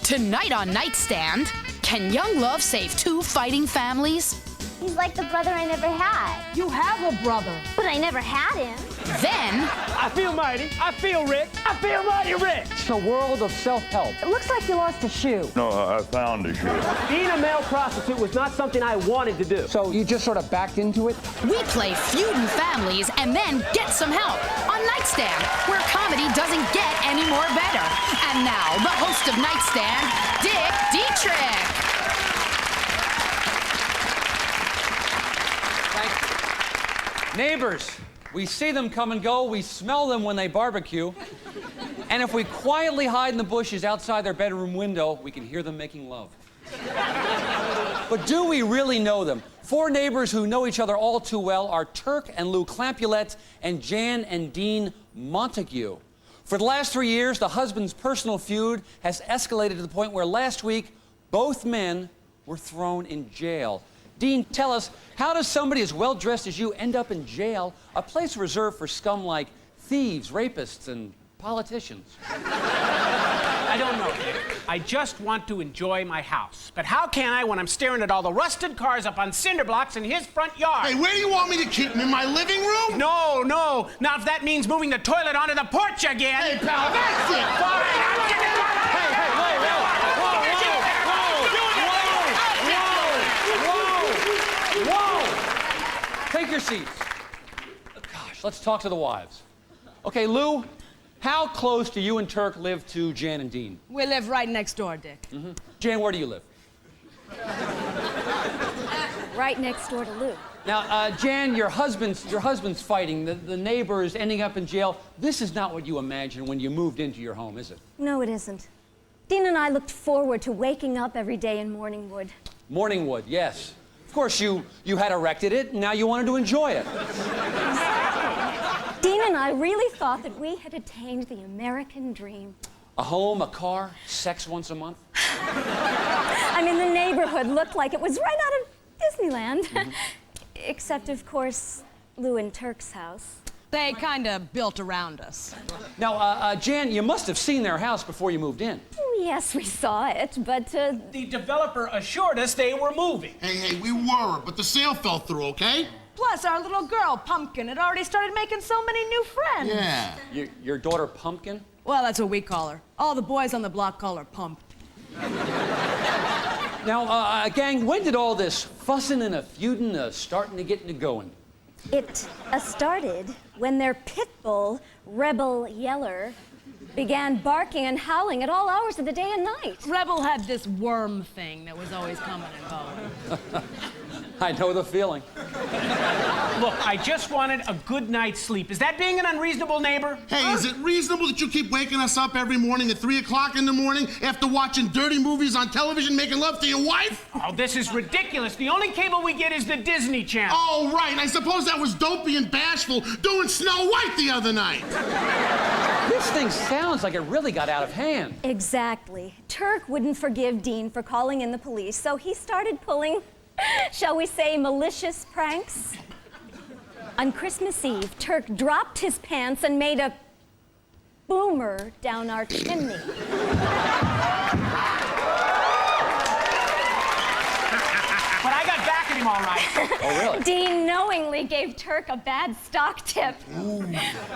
Tonight on Nightstand, can young love save two fighting families? He's like the brother I never had. You have a brother. But I never had him. Then... I feel mighty. I feel rich. I feel mighty rich. It's a world of self-help. It looks like you lost a shoe. No, I found a shoe. Being a male prostitute was not something I wanted to do. So you just sort of backed into it? we play feuding families and then get some help on Nightstand, where comedy doesn't get any more better. And now, the host of Nightstand, Dick Dietrick. Neighbors, we see them come and go, we smell them when they barbecue, and if we quietly hide in the bushes outside their bedroom window, we can hear them making love. But do we really know them? Four neighbors who know each other all too well are Turk and Lou Clampulette and Jan and Dean Montague. For the last 3 years, the husband's personal feud has escalated to the point where last week, both men were thrown in jail. Dean, tell us, how does somebody as well-dressed as you end up in jail, a place reserved for scum like thieves, rapists, and politicians? I don't know. I just want to enjoy my house. But how can I when I'm staring at all the rusted cars up on cinder blocks in his front yard? Hey, where do you want me to keep him? In my living room? No, no. Not if that means moving the toilet onto the porch again. Hey, pal, that's it. Fine, I'm getting it. Take your seats. Gosh, let's talk to the wives. Okay, Lou, how close do you and Turk live to Jan and Dean? We live right next door, Dick. Mm-hmm. Jan, where do you live? Right next door to Lou. Now, Jan, your husband's fighting. The neighbor is ending up in jail. This is not what you imagined when you moved into your home, is it? No, it isn't. Dean and I looked forward to waking up every day in Morningwood. Morningwood, yes. Of course, you had erected it, and now you wanted to enjoy it. Dean and I really thought that we had attained the American dream. A home, a car, sex once a month. I mean, the neighborhood looked like it was right out of Disneyland. Mm-hmm. Except, of course, Lou and Turk's house. They kind of built around us. Now, Jan, you must have seen their house before you moved in. Yes, we saw it, but, The developer assured us they were moving. Hey, we were, but the sale fell through, okay? Plus, our little girl, Pumpkin, had already started making so many new friends. Yeah. Your daughter, Pumpkin? Well, that's what we call her. All the boys on the block call her Pump. Now, gang, when did all this fussing and feuding starting to get into going? it started when their pit bull, Rebel Yeller, began barking and howling at all hours of the day and night. Rebel had this worm thing that was always coming and going. I know the feeling. Look, I just wanted a good night's sleep. Is that being an unreasonable neighbor? Hey, is it reasonable that you keep waking us up every morning at 3 o'clock in the morning after watching dirty movies on television making love to your wife? Oh, this is ridiculous. The only cable we get is the Disney Channel. Oh, right. I suppose that was Dopey and Bashful doing Snow White the other night. This thing sounds like it really got out of hand. Exactly. Turk wouldn't forgive Dean for calling in the police, so he started pulling, shall we say, malicious pranks. On Christmas Eve, Turk dropped his pants and made a boomer down our chimney. But I got back at him all right. Oh, really? Dean knowingly gave Turk a bad stock tip. Ooh.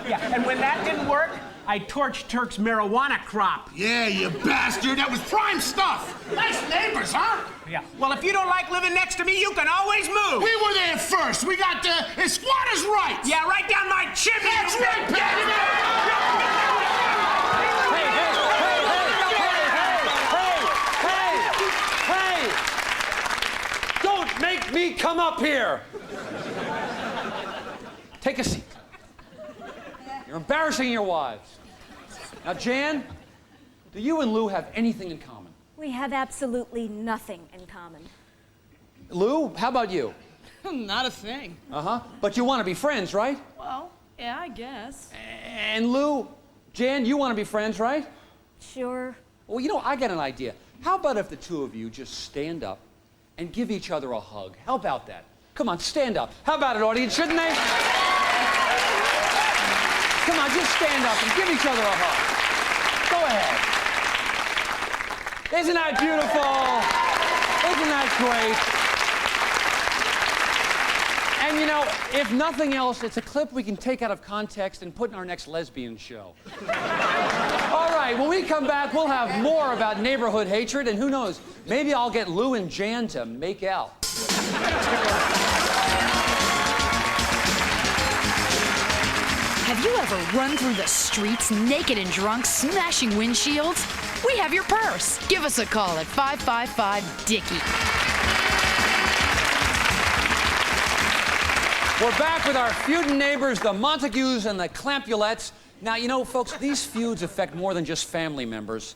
Yeah, and when that didn't work, I torched Turk's marijuana crop. Yeah, you bastard. That was prime stuff. Nice neighbors, huh? Yeah. Well, if you don't like living next to me, you can always move. We were there first. We got squatters' rights. Yeah, right down my chimney. That's right, Hey! Don't make me come up here! Take a seat. You're embarrassing your wives. Now, Jan, do you and Lou have anything in common? We have absolutely nothing in common. Lou, how about you? Not a thing. Uh-huh. But you want to be friends, right? Well, yeah, I guess. And Lou, Jan, you want to be friends, right? Sure. Well, you know, I got an idea. How about if the two of you just stand up and give each other a hug? How about that? Come on, stand up. How about it, audience? Shouldn't they? Come on, just stand up and give each other a hug. Go ahead. Isn't that beautiful? Isn't that great? And you know, if nothing else, it's a clip we can take out of context and put in our next lesbian show. All right, when we come back, we'll have more about neighborhood hatred, and who knows, maybe I'll get Lou and Jan to make out. Have you ever run through the streets naked and drunk, smashing windshields? We have your purse. Give us a call at 555-DICKY. We're back with our feuding neighbors, the Montagues and the Clampulettes. Now, you know, folks, these feuds affect more than just family members.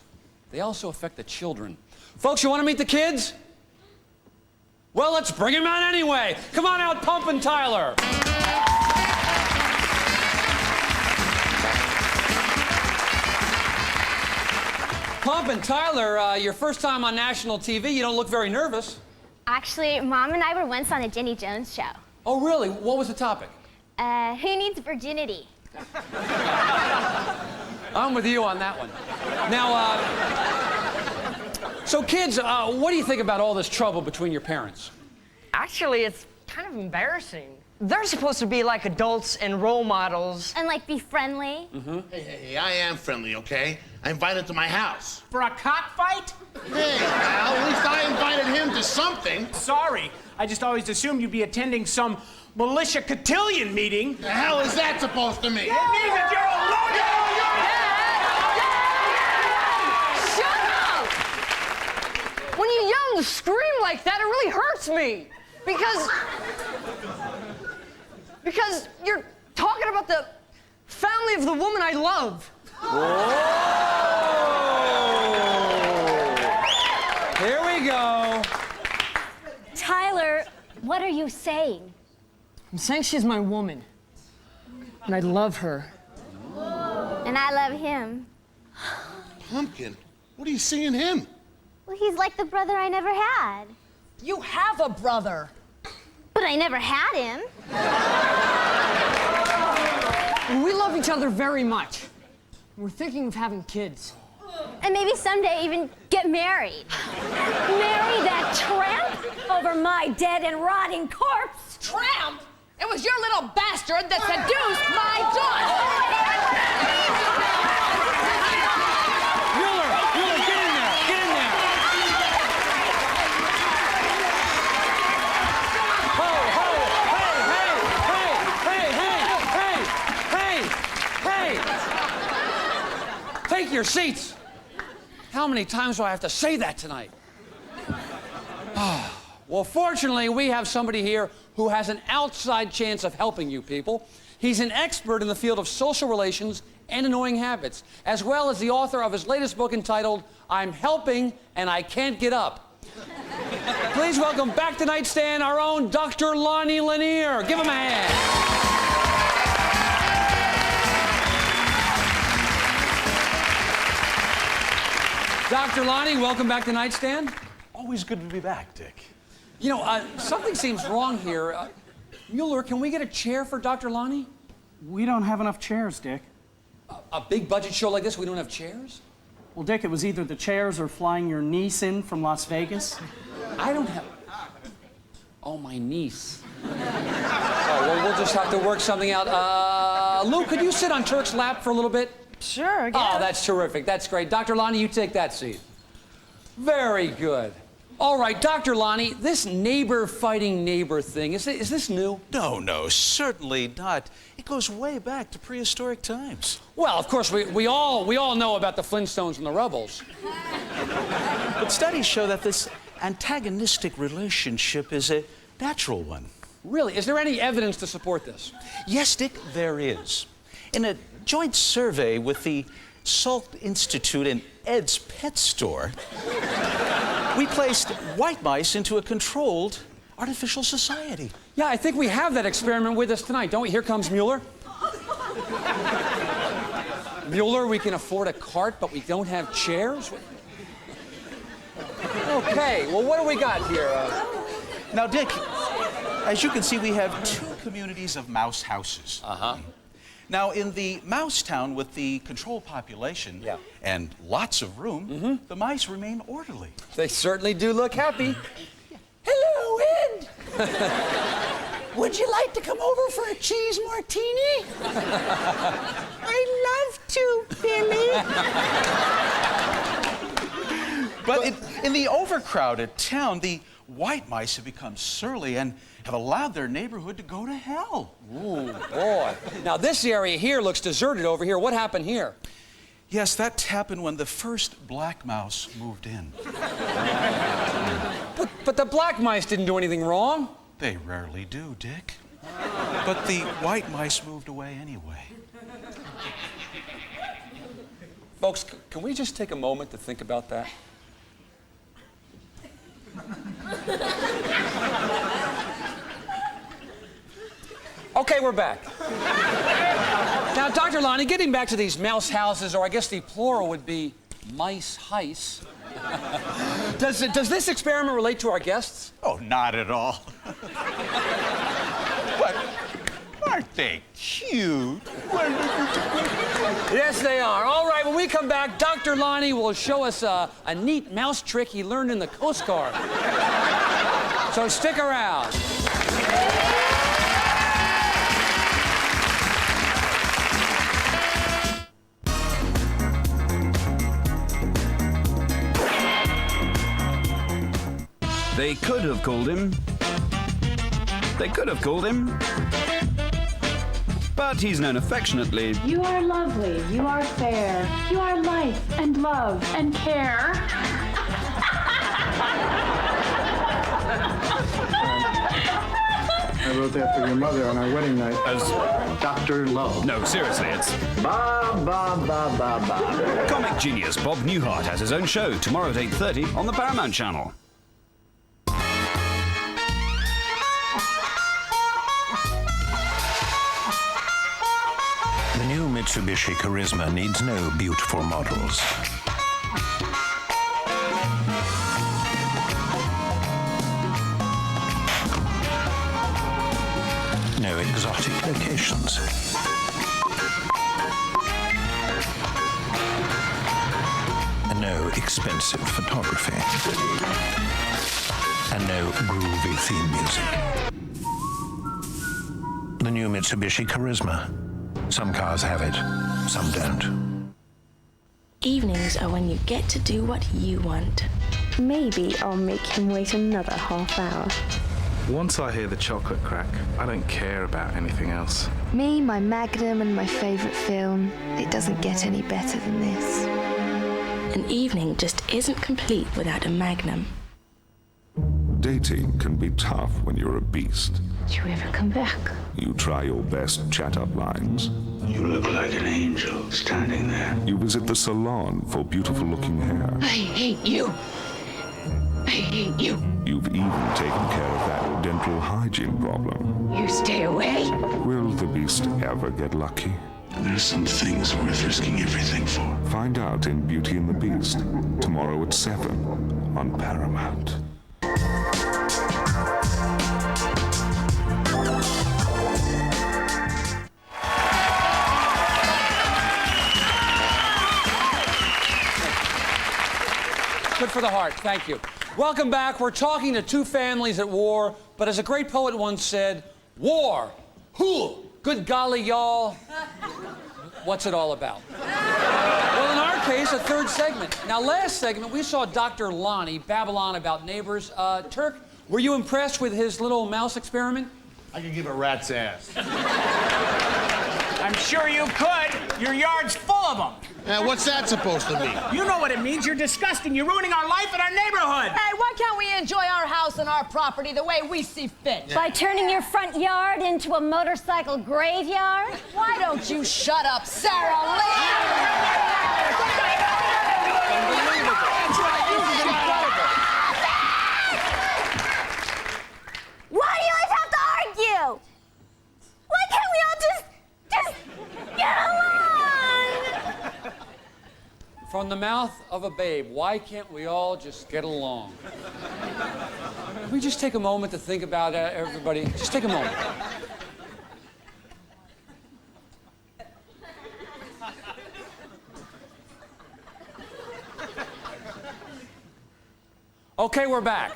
They also affect the children. Folks, you want to meet the kids? Well, let's bring them out anyway. Come on out, Pump and Tyler. Pump and Tyler, your first time on national TV. You don't look very nervous. Actually, Mom and I were once on a Jenny Jones show. Oh, really? What was the topic? Who needs virginity? I'm with you on that one. Now, so kids, what do you think about all this trouble between your parents? Actually, it's kind of embarrassing. They're supposed to be like adults and role models. And like be friendly. Mm-hmm. Hey, I am friendly, okay? I invited to my house. For a cockfight? Hey, pal, at least I invited him to something. Sorry, I just always assumed you'd be attending some militia cotillion meeting. The hell is that supposed to mean? It means that you're a loner! Shut up! When you yell and scream like that, it really hurts me. Because you're talking about the family of the woman I love. Whoa! Here we go. Tyler, what are you saying? I'm saying she's my woman. And I love her. And I love him. Pumpkin, what are you seeing him? Well, he's like the brother I never had. You have a brother. But I never had him. We love each other very much. We're thinking of having kids. And maybe someday even get married. Marry that tramp over my dead and rotting corpse? Tramp? It was your little bastard that seduced my daughter! Mueller, get in there, get in there. Ho, ho, hey, take your seats. How many times do I have to say that tonight? Well, fortunately, we have somebody here who has an outside chance of helping you people. He's an expert in the field of social relations and annoying habits, as well as the author of his latest book entitled, I'm Helping and I Can't Get Up. Please welcome back to Nightstand our own Dr. Lonnie Lanier. Give him a hand. Dr. Lonnie, welcome back to Nightstand. Always good to be back, Dick. You know, something seems wrong here. Mueller, can we get a chair for Dr. Lonnie? We don't have enough chairs, Dick. A big budget show like this, we don't have chairs? Well, Dick, it was either the chairs or flying your niece in from Las Vegas. I don't have... Oh, my niece. Oh, well, we'll just have to work something out. Lou, could you sit on Turk's lap for a little bit? Sure, I guess. Oh, that's terrific. That's great. Dr. Lonnie, you take that seat. Very good. All right, Dr. Lonnie, this neighbor fighting neighbor thing, is this new? No, certainly not. It goes way back to prehistoric times. Well, of course, we all know about the Flintstones and the Rebels. But studies show that this antagonistic relationship is a natural one. Really? Is there any evidence to support this? Yes, Dick, there is. In a joint survey with the Salk Institute and Ed's Pet Store, we placed white mice into a controlled artificial society. Yeah, I think we have that experiment with us tonight, don't we? Here comes Mueller. Mueller, we can afford a cart, but we don't have chairs? Okay, well, what do we got here? Now, Dick, as you can see, we have two communities of mouse houses. Uh-huh. Now, in the mouse town with the control population and lots of room, the mice remain orderly. They certainly do look happy. Hello, Ed. Would you like to come over for a cheese martini? I'd love to, Billy. But in the overcrowded town, the white mice have become surly and have allowed their neighborhood to go to hell. Ooh, boy. Now, this area here looks deserted over here. What happened here? Yes, that happened when the first black mouse moved in. But the black mice didn't do anything wrong. They rarely do, Dick. But the white mice moved away anyway. Folks, can we just take a moment to think about that? Okay, we're back. Now, Dr. Lonnie, getting back to these mouse houses, or I guess the plural would be mice heis. Does this experiment relate to our guests? Oh, not at all. But aren't they cute? Yes, they are. All right, when we come back, Dr. Lonnie will show us a neat mouse trick he learned in the Coast Guard. So stick around. They could have called him. They could have called him. But he's known affectionately. You are lovely, you are fair, you are life and love and care. I wrote that for your mother on our wedding night as Dr. Love. No, seriously, it's... Ba, ba, ba, ba, ba. Comic genius Bob Newhart has his own show tomorrow at 8:30 on the Paramount Channel. The new Mitsubishi Charisma needs no beautiful models. No exotic locations. And no expensive photography. And no groovy theme music. The new Mitsubishi Charisma. Some cars have it, some don't. Evenings are when you get to do what you want. Maybe I'll make him wait another half hour. Once I hear the chocolate crack, I don't care about anything else. Me, my Magnum, and my favourite film. It doesn't get any better than this. An evening just isn't complete without a Magnum. Dating can be tough when you're a beast. Do you ever come back? You try your best chat-up lines. You look like an angel standing there. You visit the salon for beautiful-looking hair. I hate you. I hate you. You've even taken care of that dental hygiene problem. You stay away. Will the beast ever get lucky? There's some things worth risking everything for. Find out in Beauty and the Beast, tomorrow at 7 on Paramount. Good for the heart, thank you. Welcome back. We're talking to two families at war, but as a great poet once said, war, hoo, good golly, y'all. What's it all about? Well, in our case, a third segment. Now, last segment, we saw Dr. Lonnie babble on about neighbors. Turk, were you impressed with his little mouse experiment? I can give a rat's ass. I'm sure you could. Your yard's full of them. What's that supposed to mean? You know what it means. You're disgusting. You're ruining our life and our neighborhood. Hey, why can't we enjoy our house and our property the way we see fit? By turning your front yard into a motorcycle graveyard? Why don't you shut up, Sarah Lee? Why do you always have to argue? Why can't we all just get along? From the mouth of a babe, why can't we all just get along? Can we just take a moment to think about everybody? Just take a moment. Okay, we're back.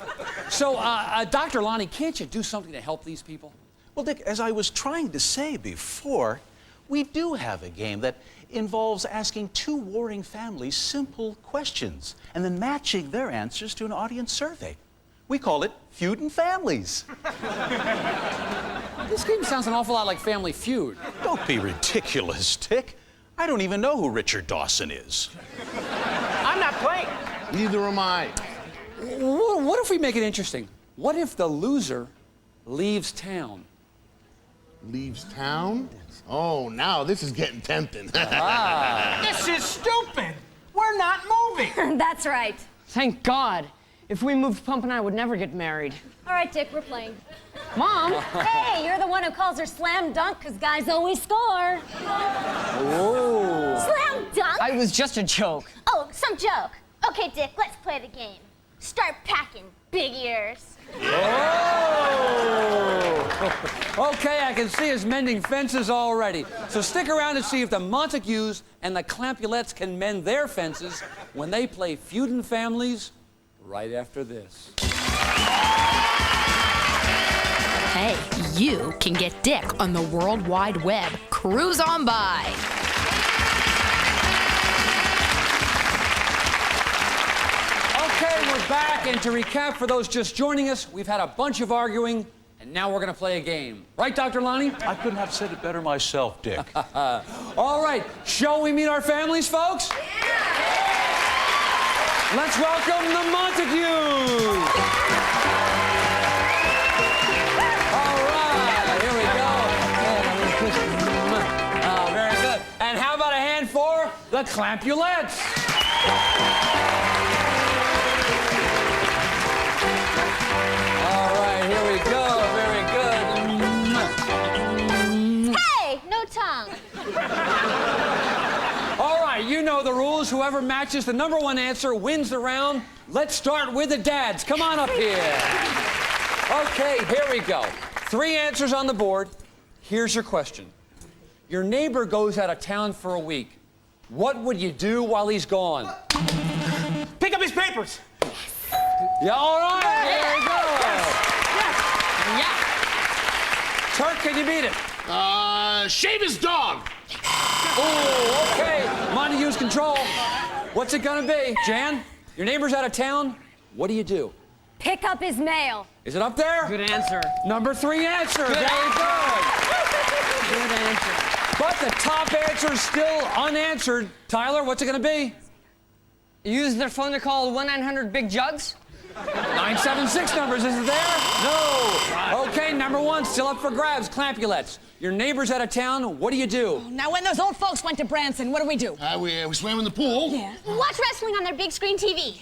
So, Dr. Lonnie, can't you do something to help these people? Well, Dick, as I was trying to say before, we do have a game that involves asking two warring families simple questions and then matching their answers to an audience survey. We call it Feudin' Families. This game sounds an awful lot like Family Feud. Don't be ridiculous, Dick. I don't even know who Richard Dawson is. I'm not playing. Neither am I. What if we make it interesting? What if the loser leaves town? Leaves town? Oh, now this is getting tempting. This is stupid. We're not moving. That's right. Thank God. If we moved, Pump and I would never get married. All right, Dick, we're playing. Mom! Hey, you're the one who calls her slam dunk because guys always score. Oh. Slam dunk? It was just a joke. Oh, some joke. Okay, Dick, let's play the game. Start packing, big ears. Oh! Okay, I can see us mending fences already. So stick around to see if the Montagues and the Clampulettes can mend their fences when they play Feudin' Families right after this. Hey, you can get Dick on the World Wide Web. Cruise on by. Okay, we're back, and to recap for those just joining us, we've had a bunch of arguing, and now we're going to play a game. Right, Dr. Lonnie? I couldn't have said it better myself, Dick. All right, shall we meet our families, folks? Yeah! Let's welcome the Montagues! All right, here we go. Oh, very good. And how about a hand for the Clampulettes? All right, here we go. Very good. Hey, no tongue. All right, you know the rules. Whoever matches the number one answer wins the round. Let's start with the dads. Come on up here. Okay, here we go. 3 answers on the board. Here's your question. Your neighbor goes out of town for a week. What would you do while he's gone? Pick up his papers. Yeah, all right, there you go. Yeah. Turk, can you beat it? Shave his dog. Oh, okay. Montague's control. What's it gonna be? Jan, your neighbor's out of town. What do you do? Pick up his mail. Is it up there? Good answer. Number 3 answer. Very good. Good answer. But the top answer is still unanswered. Tyler, what's it gonna be? Use their phone to call 1-900-BIG-JUGS? 976 numbers, is it there? No. Okay, number 1, still up for grabs. Clampulettes. Your neighbor's out of town. What do you do? Now, when those old folks went to Branson, what do? We swam in the pool. Yeah. Watch wrestling on their big screen TV.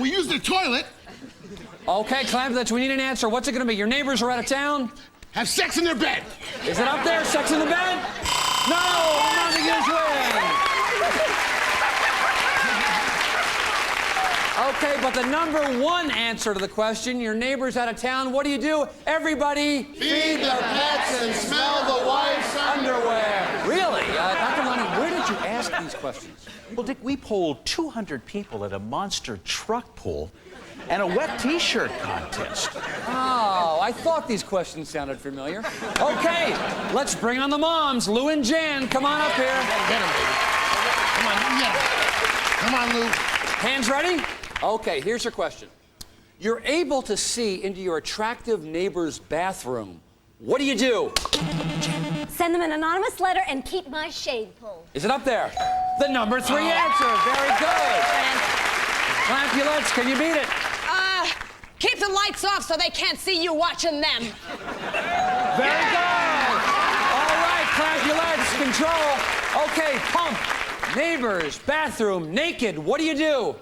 We use their toilet. Okay, Clampulettes, we need an answer. What's it gonna be? Your neighbors are out of town? Have sex in their bed. Is it up there? Sex in the bed? No! Montagues win! Okay, but the number 1 answer to the question, your neighbor's out of town, what do you do? Everybody feed the pets and smell the wife's underwear. Really? Dr. Lonnie, where did you ask these questions? Well, Dick, we polled 200 people at a monster truck pull and a wet T-shirt contest. Oh, I thought these questions sounded familiar. Okay, let's bring on the moms. Lou and Jan, come on up here. Get him, baby. Come on, yeah. Come on, Lou. Hands ready? Okay, here's your question. You're able to see into your attractive neighbor's bathroom. What do you do? Send them an anonymous letter and keep my shade pulled. Is it up there? The number 3 answer. Very good. Clampulettes, can you beat it? Keep the lights off so they can't see you watching them. Very good. All right, Clampulettes, control. Okay, Pump. Neighbors, bathroom, naked. What do you do?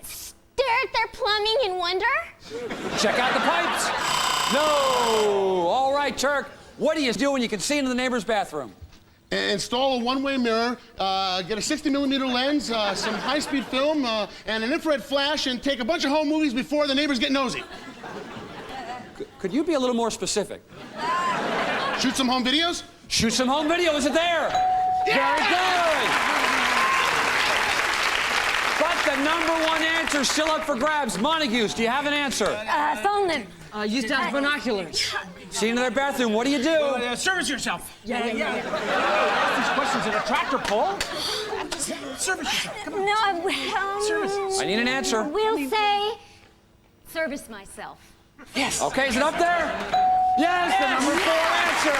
Stare at their plumbing and wonder? Check out the pipes. No. All right, Turk. What do you do when you can see into the neighbor's bathroom? Install a one-way mirror, get a 60mm lens, some high-speed film, and an infrared flash, and take a bunch of home movies before the neighbors get nosy. Could you be a little more specific? Shoot some home videos? Shoot some home video. Is it there? Very good. But the #1 answer is still up for grabs. Montagues, do you have an answer? Phone them. Used to have binoculars. See you in their bathroom. What do you do? Service yourself. Yeah. Ask these questions at a tractor pull. Service yourself. Come on. No, Service. I need an answer. We'll say service myself. Yes. Okay, is it up there? Yes, the #4 answer.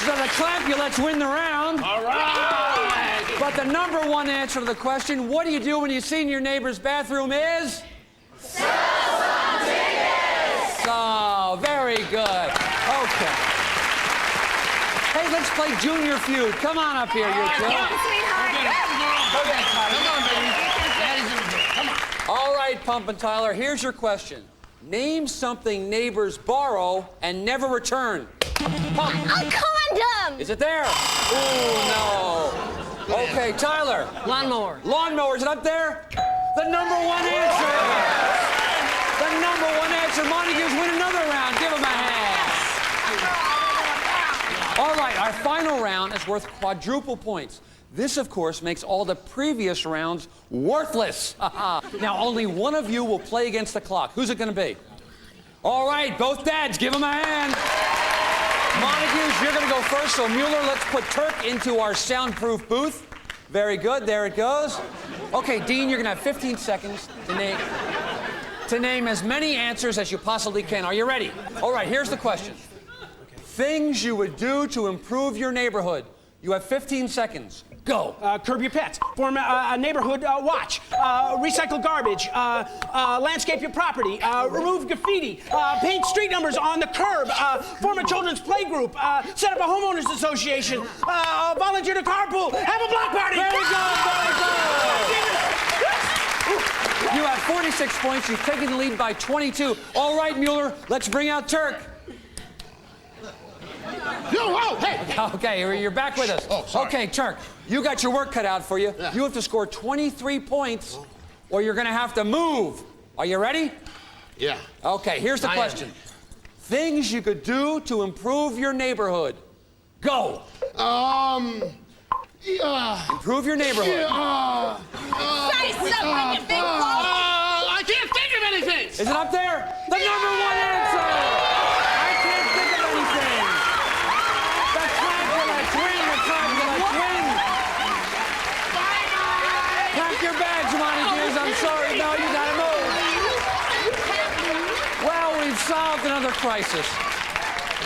So to clap you, let's win the round. All right. But the #1 answer to the question, what do you do when you see in your neighbor's bathroom is? Sell some tickets! Oh, very good. Okay. Hey, let's play Junior Feud. Come on up here, you two. Come on, sweetheart. Come on, baby. Come on. All right, Pump and Tyler, here's your question. Name something neighbors borrow and never return. Pump. A condom! Is it there? Ooh, no. Okay, Tyler. Lawnmower. Lawnmower, is it up there? The #1 answer. The #1 answer. Montagues win another round. Give him a hand. All right, our final round is worth quadruple points. This, of course, makes all the previous rounds worthless. Now, only one of you will play against the clock. Who's it going to be? All right, both dads, give them a hand. Montagues, you're going to go first. So, Mueller, let's put Turk into our soundproof booth. Very good. There it goes. Okay, Dean, you're going to have 15 seconds to name as many answers as you possibly can. Are you ready? All right, here's the question. Things you would do to improve your neighborhood. You have 15 seconds. Go. Curb your pets. Form a neighborhood watch. Recycle garbage. Landscape your property. Remove graffiti. Paint street numbers on the curb. Form a children's play group. Set up a homeowners association. Volunteer to carpool. Have a block party. Very good, very good. You have 46 points. You've taken the lead by 22. All right, Mueller, let's bring out Turk. Hey! Okay, you're back with us. Oh, sorry. Okay, Turk, you got your work cut out for you. Yeah. You have to score 23 points, or you're going to have to move. Are you ready? Yeah. Okay, here's the question. Things you could do to improve your neighborhood. Go. Improve your neighborhood. Say something, you big ball! I can't think of anything! Is it up there? The #1 answer! I can't think of anything. The twin. Pack your bags, Montagues. I'm sorry. No, you gotta move. Well, we've solved another crisis.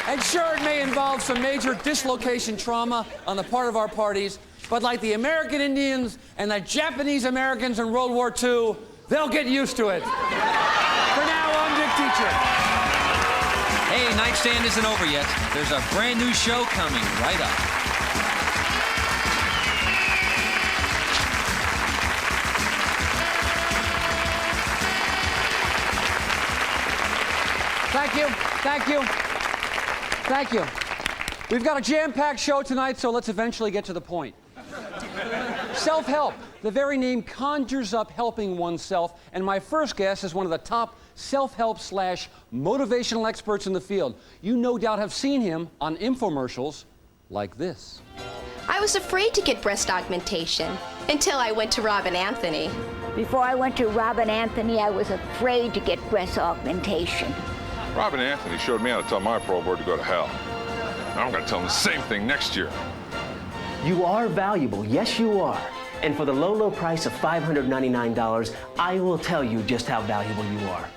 And sure, it may involve some major dislocation trauma on the part of our parties, but like the American Indians and the Japanese Americans in World War II, they'll get used to it. For now, I'm Dick Dietrick. Hey, Nightstand isn't over yet. There's a brand new show coming right up. Thank you. Thank you. Thank you. We've got a jam-packed show tonight, so let's eventually get to the point. Self-help. The very name conjures up helping oneself, and my first guest is one of the top self-help / motivational experts in the field. You no doubt have seen him on infomercials like this. I was afraid to get breast augmentation until I went to Robin Anthony. Before I went to Robin Anthony, I was afraid to get breast augmentation. Robin Anthony showed me how to tell my parole board to go to hell. I'm going to tell him the same thing next year. You are valuable, yes you are. And for the low, low price of $599, I will tell you just how valuable you are.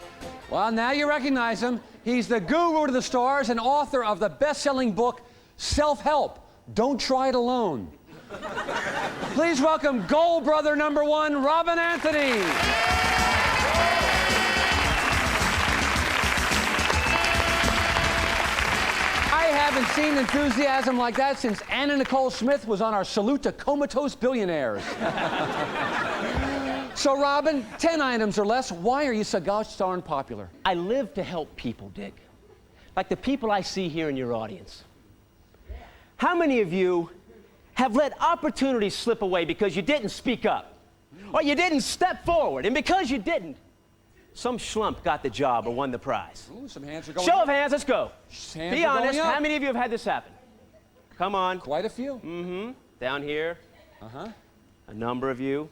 Well, now you recognize him. He's the guru to the stars and author of the best-selling book, Self-Help. Don't try it alone. Please welcome Goal Brother #1, Robin Anthony. I haven't seen enthusiasm like that since Anna Nicole Smith was on our Salute to Comatose Billionaires. So, Robin, 10 items or less. Why are you so gosh darn popular? I live to help people, Dick. Like the people I see here in your audience. How many of you have let opportunities slip away because you didn't speak up? Or you didn't step forward, and because you didn't, some schlump got the job or won the prize? Ooh, some hands are going Show up. of hands, let's go. Hands Be are honest, going up. how many of you have had this happen? Come on. Quite a few. Mm-hmm. Down here. Uh-huh. A number of you.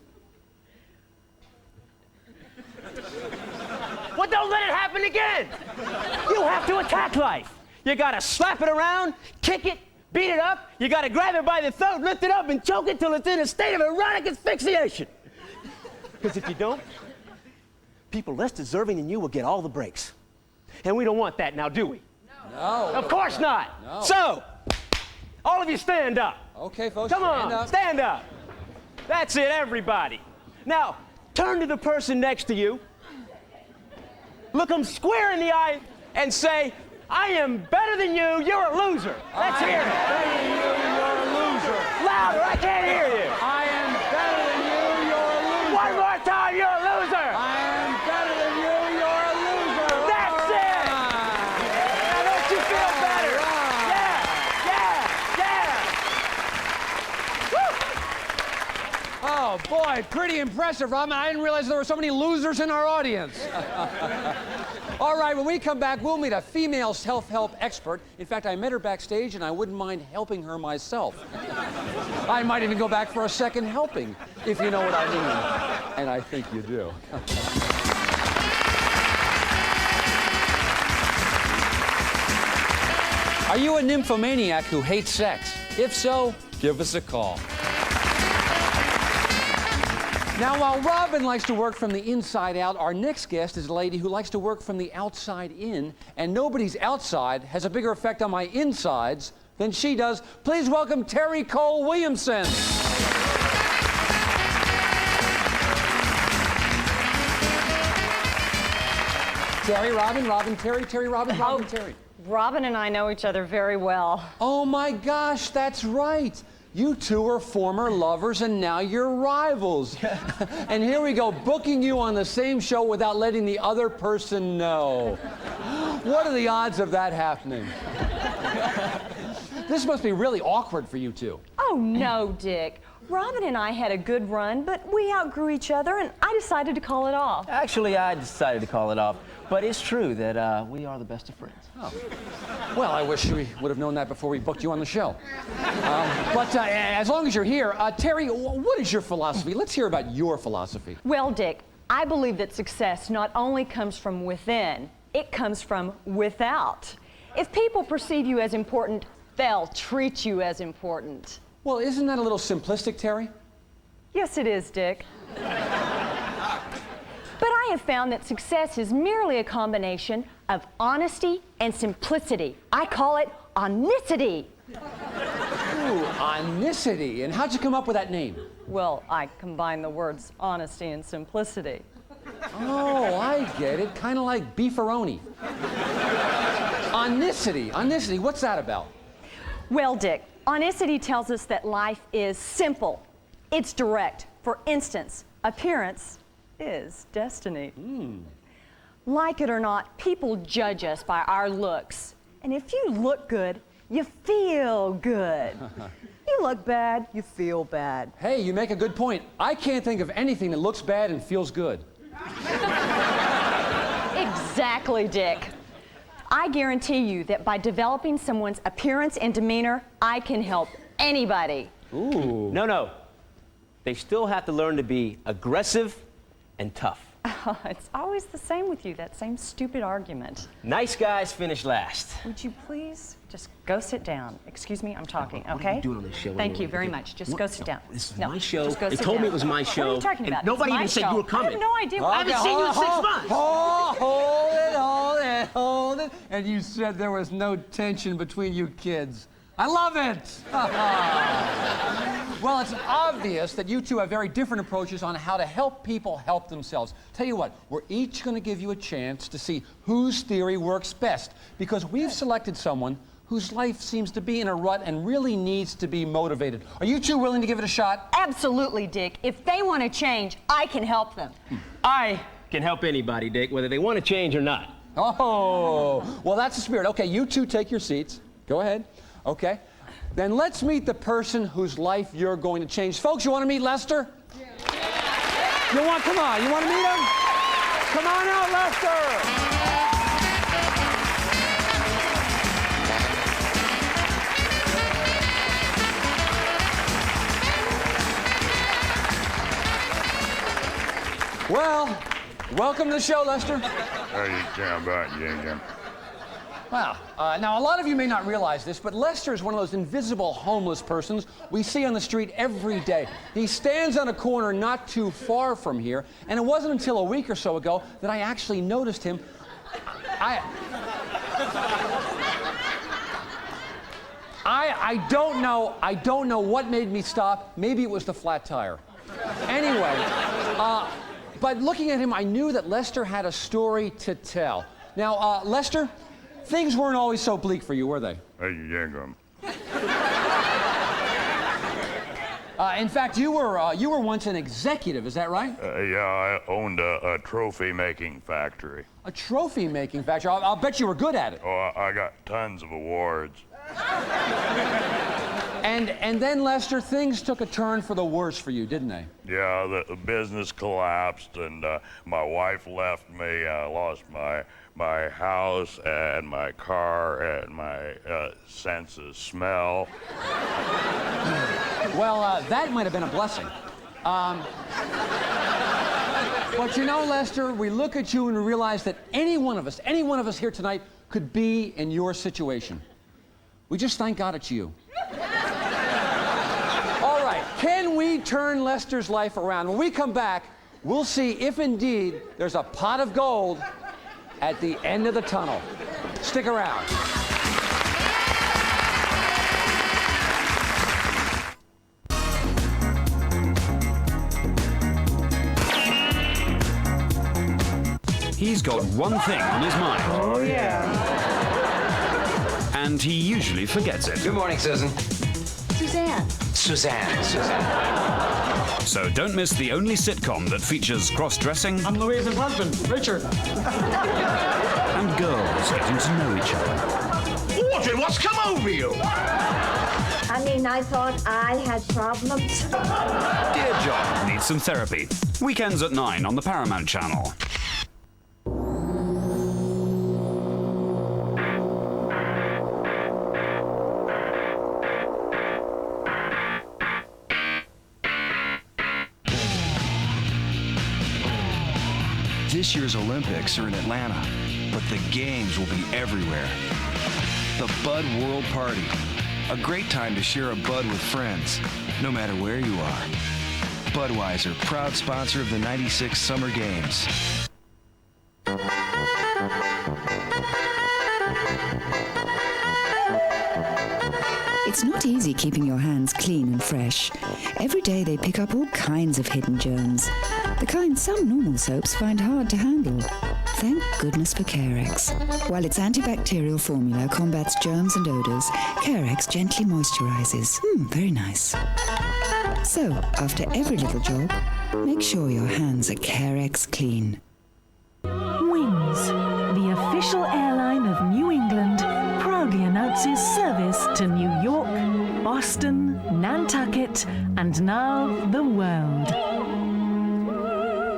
Well, don't let it happen again. You have to attack life. You gotta slap it around, kick it, beat it up. You gotta grab it by the throat, lift it up, and choke it till it's in a state of erotic asphyxiation. Because if you don't, people less deserving than you will get all the breaks. And we don't want that now, do we? No. Of course not. No. So, all of you stand up. Okay, folks, Come on, stand up. stand up. That's it, everybody. Now, turn to the person next to you, look them square in the eye, and say, I am better than you, you're a loser. Let's hear it. Better than you, you're a loser. Louder, I can't hear you. I am better than you, you're a loser. One more time, you're a loser. I am better than you, you're a loser. That's it. Now don't you feel better? Yeah. Oh, boy, pretty impressive, Robin. I didn't realize there were so many losers in our audience. All right, when we come back, we'll meet a female self-help expert. In fact, I met her backstage, and I wouldn't mind helping her myself. I might even go back for a second helping, if you know what I mean. And I think you do. Are you a nymphomaniac who hates sex? If so, give us a call. Now, while Robin likes to work from the inside out, our next guest is a lady who likes to work from the outside in, and nobody's outside has a bigger effect on my insides than she does. Please welcome Terry Cole Williamson. Terry, Robin, Robin, Terry, Terry, Robin, Robin, Terry. Robin and I know each other very well. Oh my gosh, that's right. You two are former lovers and now you're rivals. And here we go, booking you on the same show without letting the other person know. What are the odds of that happening? This must be really awkward for you two. Oh, no, Dick. Robin and I had a good run, but we outgrew each other, and I decided to call it off. Actually, I decided to call it off. But it's true that we are the best of friends. Oh. Well, I wish we would have known that before we booked you on the show. But as long as you're here, Terry, what is your philosophy? Let's hear about your philosophy. Well, Dick, I believe that success not only comes from within, it comes from without. If people perceive you as important, they'll treat you as important. Well, isn't that a little simplistic, Terry? Yes, it is, Dick. But I have found that success is merely a combination of honesty and simplicity. I call it onicity. Ooh, onicity. And how'd you come up with that name? Well, I combine the words honesty and simplicity. Oh, I get it. Kind of like beefaroni. Onicity. Onicity, what's that about? Well, Dick, onicity tells us that life is simple. It's direct. For instance, appearance is destiny. Like it or not, people judge us by our looks. And if you look good, you feel good. You look bad, you feel bad. Hey, you make a good point. I can't think of anything that looks bad and feels good. Exactly, Dick. I guarantee you that by developing someone's appearance and demeanor, I can help anybody. Ooh. No. They still have to learn to be aggressive and tough. Oh, it's always the same with you, that same stupid argument. Nice guys finish last. Would you please just go sit down? Excuse me, I'm talking, What okay? are you doing on this show? Thank you very much. Just go sit down. This is No, my show. just go They sit told me down. it was my show. What are you talking and about? nobody It's my even said show. you were coming. I have no idea. I haven't seen you in 6 months. Hold it. And you said there was no tension between you kids. I love it. Well, it's obvious that you two have very different approaches on how to help people help themselves. Tell you what, we're each going to give you a chance to see whose theory works best, because we've selected someone whose life seems to be in a rut and really needs to be motivated. Are you two willing to give it a shot? Absolutely, Dick. If they want to change, I can help them. I can help anybody, Dick, whether they want to change or not. Oh, well, that's the spirit. Okay, you two take your seats. Go ahead. Okay. Then let's meet the person whose life you're going to change. Folks, you want to meet Lester? Yeah. Come on, you want to meet him? Come on out, Lester. Well, welcome to the show, Lester. How you doing about you? Wow. Now, a lot of you may not realize this, but Lester is one of those invisible homeless persons we see on the street every day. He stands on a corner not too far from here, and it wasn't until a week or so ago that I actually noticed him. I don't know what made me stop. Maybe it was the flat tire. Anyway, but looking at him, I knew that Lester had a story to tell. Now, Lester, things weren't always so bleak for you, were they? In fact, you were once an executive, is that right? Yeah, I owned a trophy-making factory. A trophy-making factory? I'll bet you were good at it. Oh, I got tons of awards. And then, Lester, things took a turn for the worse for you, didn't they? Yeah, the business collapsed, and my wife left me. I lost my house and my car and my sense of smell. Well, that might have been a blessing. But you know, Lester, we look at you and we realize that any one of us here tonight could be in your situation. We just thank God it's you. All right, can we turn Lester's life around? When we come back, we'll see if indeed there's a pot of gold at the end of the tunnel. Stick around. He's got one thing on his mind. Oh, yeah. And he usually forgets it. Good morning, Susan. Suzanne. Suzanne. So don't miss the only sitcom that features cross-dressing. I'm Louise's husband, Richard. And girls getting to know each other. Audrey, what's come over you? I mean, I thought I had problems. Dear John needs some therapy. Weekends at 9 on the Paramount Channel. This year's Olympics are in Atlanta, but the games will be everywhere. The Bud World Party. A great time to share a Bud with friends, no matter where you are. Budweiser, proud sponsor of the '96 Summer Games. It's not easy keeping your hands clean and fresh. Every day they pick up all kinds of hidden germs, the kind some normal soaps find hard to handle. Thank goodness for Carex. While its antibacterial formula combats germs and odors, Carex gently moisturizes. Very nice. So, after every little job, make sure your hands are Carex clean. Wings, the official airline of New England, proudly announces service to New York, Boston, Nantucket, and now the world.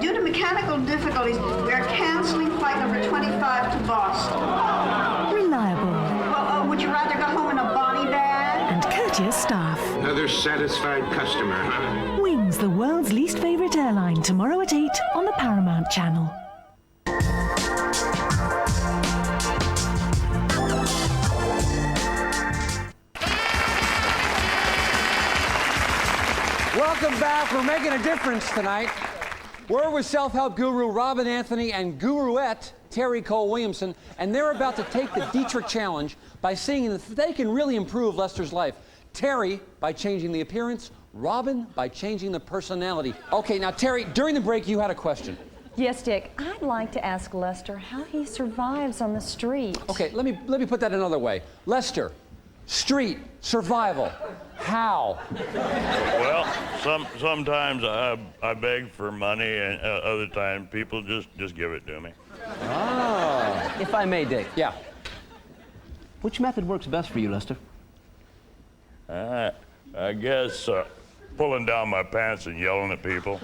Due to mechanical difficulties, we are canceling flight number 25 to Boston. Reliable. Well, would you rather go home in a body bag? And courteous staff. Another satisfied customer, huh? Wings, the world's least favorite airline, tomorrow at 8 on the Paramount Channel. Welcome back. We're making a difference tonight. We're with self-help guru Robin Anthony and guruette Terry Cole Williamson, and they're about to take the Dietrick challenge by seeing if they can really improve Lester's life. Terry by changing the appearance, Robin by changing the personality. Okay, now Terry, during the break you had a question. Yes, Dick. I'd like to ask Lester how he survives on the street. Okay, let me put that another way. Lester, street survival. How? Well, sometimes I beg for money, and other times people just give it to me. Ah. If I may, Dick. Yeah. Which method works best for you, Lester? I guess pulling down my pants and yelling at people.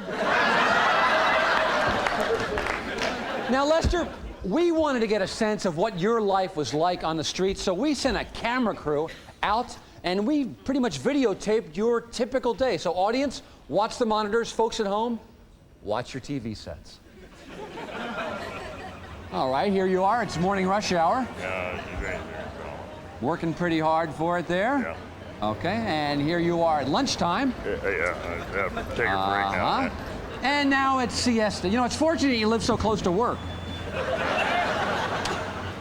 Now, Lester, we wanted to get a sense of what your life was like on the street, so we sent a camera crew out and we pretty much videotaped your typical day. So audience, watch the monitors. Folks at home, watch your TV sets. All right, here you are. It's morning rush hour. Yeah, it's a great thing. Working pretty hard for it there. Yeah. Okay, and here you are at lunchtime. Yeah, take a break now. And now it's siesta. You know, it's fortunate you live so close to work.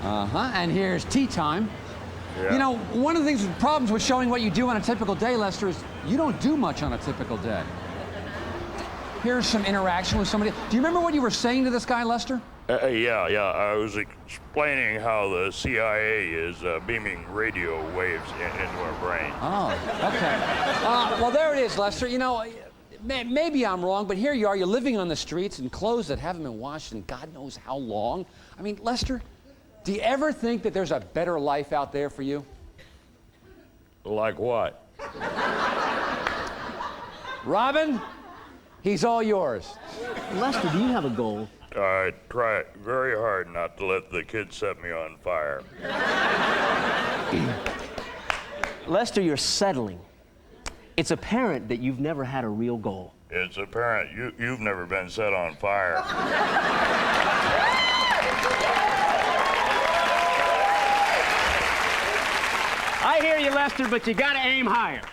And here's tea time. Yeah. You know, one of the things, problems with showing what you do on a typical day, Lester, is you don't do much on a typical day. Here's some interaction with somebody. Do you remember what you were saying to this guy, Lester? Yeah. I was explaining how the CIA is beaming radio waves into our brain. Oh, okay. Well, there it is, Lester. You know, maybe I'm wrong, but here you are. You're living on the streets in clothes that haven't been washed in God knows how long. I mean, Lester, do you ever think that there's a better life out there for you? Like what? Robin, he's all yours. Lester, do you have a goal? I try very hard not to let the kids set me on fire. Lester, you're settling. It's apparent that you've never had a real goal. It's apparent you've never been set on fire. I hear you, Lester, but you gotta aim higher.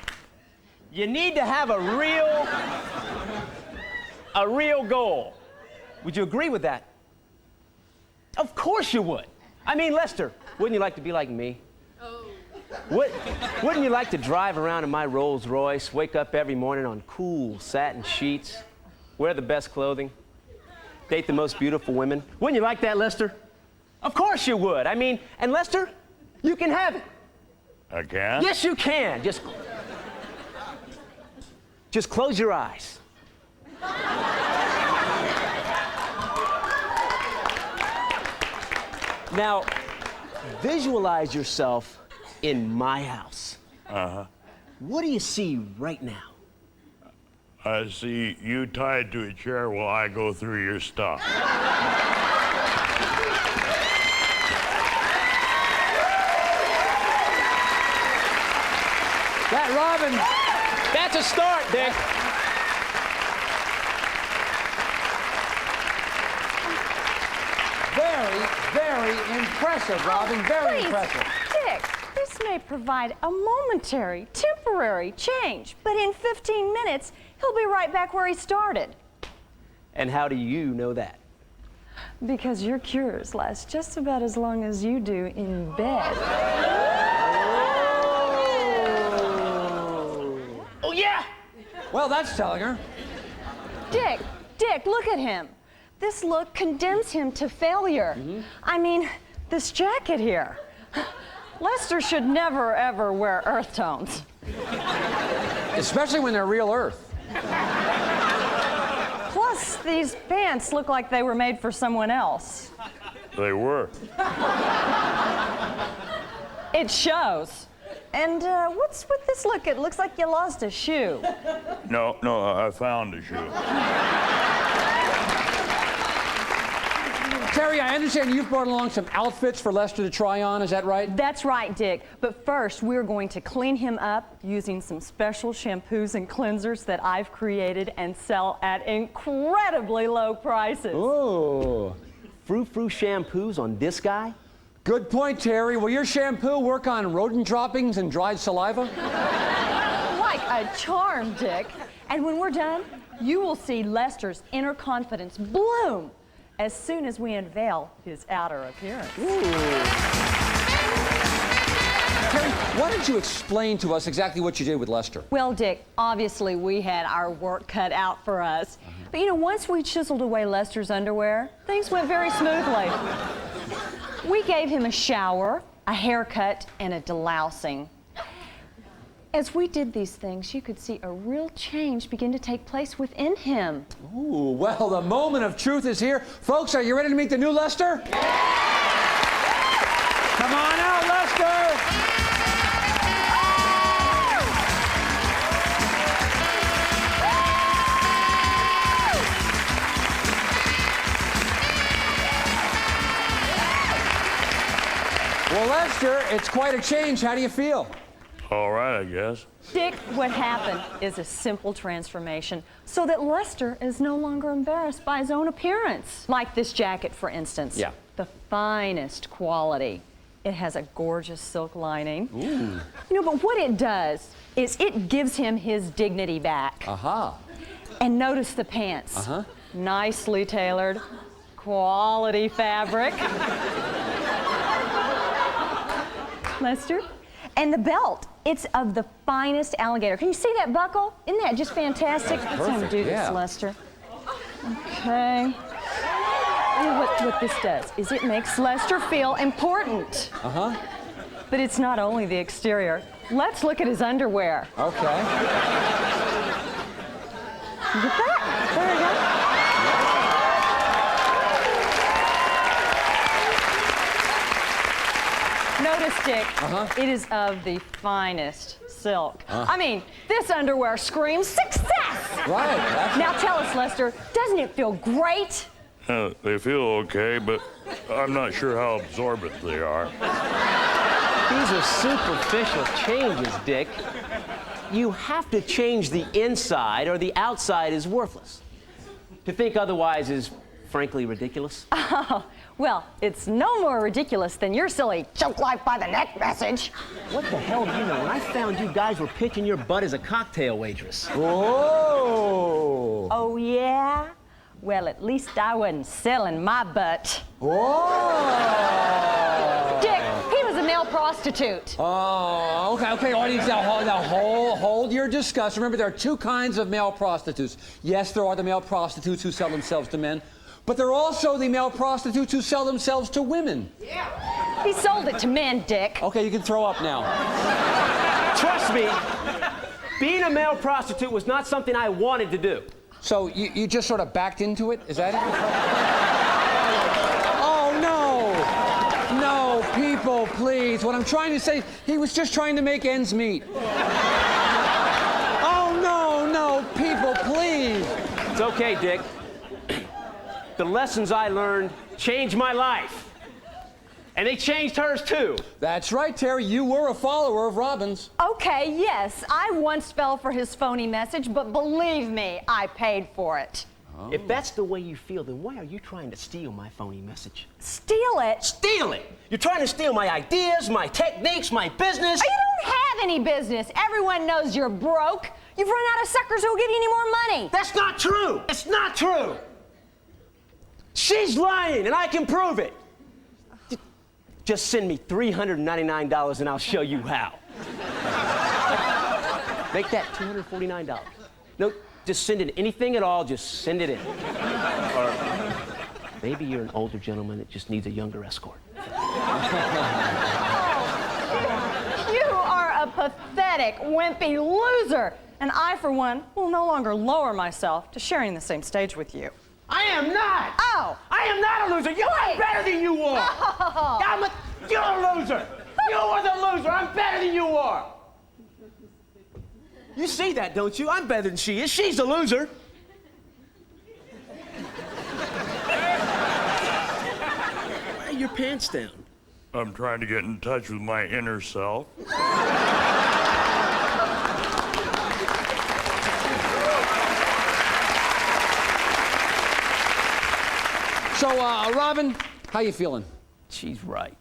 You need to have a real goal. Would you agree with that? Of course you would. I mean, Lester, wouldn't you like to be like me? Wouldn't you like to drive around in my Rolls Royce, wake up every morning on cool satin sheets, wear the best clothing, date the most beautiful women? Wouldn't you like that, Lester? Of course you would. I mean, and Lester, you can have it. I can? Yes, you can. Just close your eyes. Now, visualize yourself in my house. What do you see right now? I see you tied to a chair while I go through your stuff. That Robin, that's a start, Dick. Very impressive, Robin. Very impressive. Dick, this may provide a momentary, temporary change, but in 15 minutes, he'll be right back where he started. And how do you know that? Because your cures last just about as long as you do in bed. Oh, yeah! Well, that's telling her. Dick, look at him. This look condemns him to failure. I mean, this jacket here. Lester should never, ever wear earth tones. Especially when they're real earth. Plus, these pants look like they were made for someone else. They were. It shows. And what's with this look? It looks like you lost a shoe. No, I found a shoe. Terry, I understand you've brought along some outfits for Lester to try on, is that right? That's right, Dick. But first, we're going to clean him up using some special shampoos and cleansers that I've created and sell at incredibly low prices. Oh, frou-frou shampoos on this guy? Good point, Terry. Will your shampoo work on rodent droppings and dried saliva? Like a charm, Dick. And when we're done, you will see Lester's inner confidence bloom as soon as we unveil his outer appearance. Terry, why don't you explain to us exactly what you did with Lester? Well, Dick, obviously we had our work cut out for us. But you know, once we chiseled away Lester's underwear, things went very smoothly. We gave him a shower, a haircut, and a delousing. As we did these things, you could see a real change begin to take place within him. Ooh, well, the moment of truth is here. Folks, are you ready to meet the new Lester? Come on out, Lester! Well, Lester, it's quite a change. How do you feel? All right, I guess. Dick, what happened is a simple transformation so that Lester is no longer embarrassed by his own appearance. Like this jacket, for instance. Yeah. The finest quality. It has a gorgeous silk lining. Ooh. You know, but what it does is it gives him his dignity back. Uh-huh. And notice the pants. Uh-huh. Nicely tailored, quality fabric. Lester? And the belt, it's of the finest alligator. Can you see that buckle? Isn't that just fantastic? That's Let's undo this, yeah. Lester. Okay. And what this does is it makes Lester feel important. Uh-huh. But it's not only the exterior. Let's look at his underwear. Okay. You get that? There we go. Notice, Dick, it is of the finest silk. I mean, this underwear screams success! Right. Now tell us, Lester, doesn't it feel great? They feel okay, but I'm not sure how absorbent they are. These are superficial changes, Dick. You have to change the inside or the outside is worthless. To think otherwise is frankly ridiculous. Oh, well, it's no more ridiculous than your silly choke life by the neck message. What the hell do you know? When I found you guys were pitching your butt as a cocktail waitress. Whoa! Oh, yeah? Well, at least I wasn't selling my butt. Whoa! Dick, he was a male prostitute. Oh, okay, audience, now hold your disgust. Remember, there are two kinds of male prostitutes. Yes, there are the male prostitutes who sell themselves to men, but there are also the male prostitutes who sell themselves to women. Yeah. He sold it to men, Dick. Okay, you can throw up now. Trust me, being a male prostitute was not something I wanted to do. So you just sort of backed into it? Is that it? Oh, no. No, people, please. What I'm trying to say, he was just trying to make ends meet. Oh, no, people, please. It's okay, Dick. The lessons I learned changed my life. And they changed hers, too. That's right, Terry. You were a follower of Robin's. Okay, yes, I once fell for his phony message, but believe me, I paid for it. Oh. If that's the way you feel, then why are you trying to steal my phony message? Steal it? Steal it! You're trying to steal my ideas, my techniques, my business. You don't have any business. Everyone knows you're broke. You've run out of suckers who'll give you any more money. That's not true. It's not true. She's lying, and I can prove it. Just send me $399 and I'll show you how. Make that $249. No, just send in anything at all, just send it in. Or maybe you're an older gentleman that just needs a younger escort. You are a pathetic, wimpy loser. And I, for one, will no longer lower myself to sharing the same stage with you. I am not! Oh! I am not a loser! You are better than you are! Oh. You're a loser! You are the loser! I'm better than you are! You see that, don't you? I'm better than she is. She's the loser. Why are your pants down? I'm trying to get in touch with my inner self. So, Robin, how you feeling? She's right.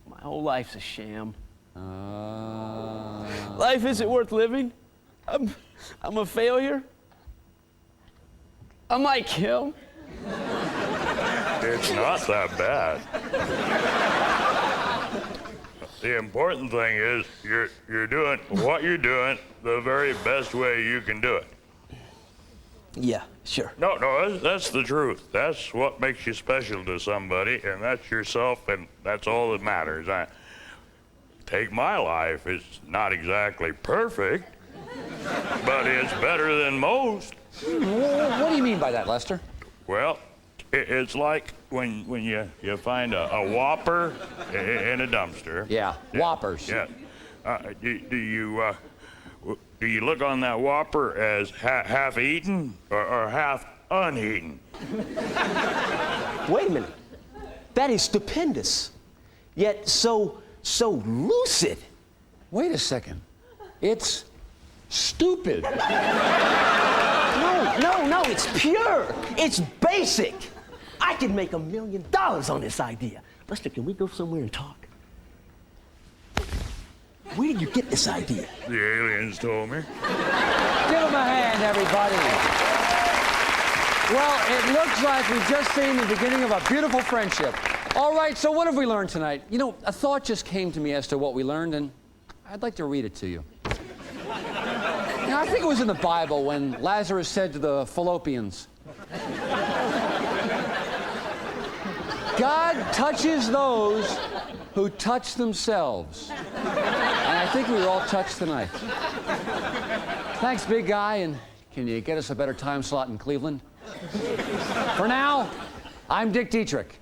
My whole life's a sham. Life isn't worth living. I'm a failure. I'm like him. It's not that bad. The important thing is you're doing what you're doing the very best way you can do it. Yeah, sure. No, that's the truth. That's what makes you special to somebody, and that's yourself, and that's all that matters. Take my life. It's not exactly perfect, but it's better than most. What do you mean by that, Lester? Well, it's like when you find a Whopper in a dumpster. Yeah, Whoppers. Yeah. Do you look on that Whopper as half eaten or half uneaten? Wait a minute. That is stupendous, yet so lucid. Wait a second. It's stupid. No, it's pure. It's basic. I can make $1 million on this idea. Lester, can we go somewhere and talk? Where did you get this idea? The aliens told me. Give them a hand, everybody. Well, it looks like we've just seen the beginning of a beautiful friendship. All right, so what have we learned tonight? You know, a thought just came to me as to what we learned, and I'd like to read it to you. You know, I think it was in the Bible when Lazarus said to the Fallopians, God touches those who touch themselves. And I think we were all touched tonight. Thanks, big guy, and can you get us a better time slot in Cleveland? For now, I'm Dick Dietrick.